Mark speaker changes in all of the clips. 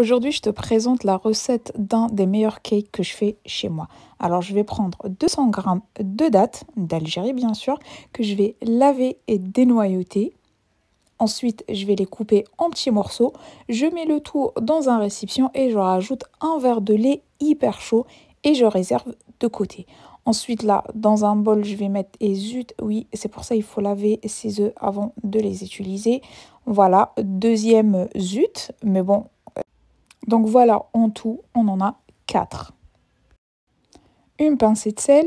Speaker 1: Aujourd'hui, je te présente la recette d'un des meilleurs cakes que je fais chez moi. Alors, je vais prendre 200 g de dattes, d'Algérie bien sûr, que je vais laver et dénoyauter. Ensuite, je vais les couper en petits morceaux. Je mets le tout dans un récipient et je rajoute un verre de lait hyper chaud et je réserve de côté. Ensuite, là, dans un bol, je vais mettre, et zut, oui, c'est pour ça il faut laver ces œufs avant de les utiliser. Voilà, deuxième zut, mais bon. Donc voilà, en tout, on en a 4. Une pincée de sel,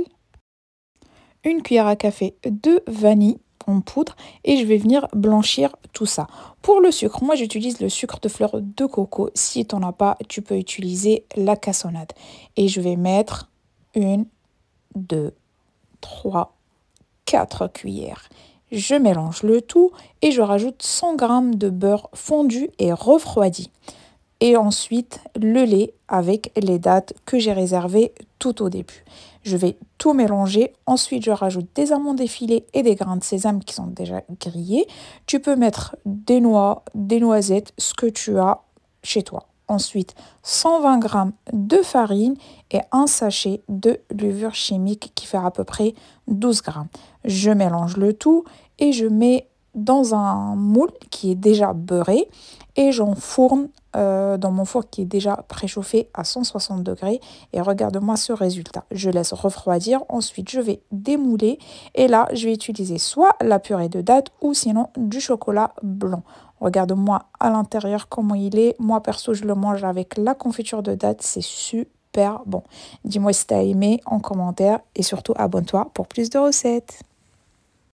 Speaker 1: une cuillère à café de vanille en poudre et je vais venir blanchir tout ça. Pour le sucre, moi j'utilise le sucre de fleur de coco. Si tu n'en as pas, tu peux utiliser la cassonade. Et je vais mettre 1, 2, 3, 4 cuillères. Je mélange le tout et je rajoute 100 g de beurre fondu et refroidi. Et ensuite le lait avec les dattes que j'ai réservées tout au début. Je vais tout mélanger. Ensuite, je rajoute des amandes effilées et des grains de sésame qui sont déjà grillés. Tu peux mettre des noix, des noisettes, ce que tu as chez toi. Ensuite, 120 g de farine et un sachet de levure chimique qui fait à peu près 12 g. Je mélange le tout et je mets dans un moule qui est déjà beurré et j'enfourne dans mon four qui est déjà préchauffé à 160 degrés et regarde-moi ce résultat. Je laisse refroidir, ensuite je vais démouler et là je vais utiliser soit la purée de dattes ou sinon du chocolat blanc. Regarde-moi à l'intérieur comment il est. Moi perso je le mange avec la confiture de dattes, c'est super bon. Dis-moi si tu as aimé en commentaire et surtout abonne-toi pour plus de recettes.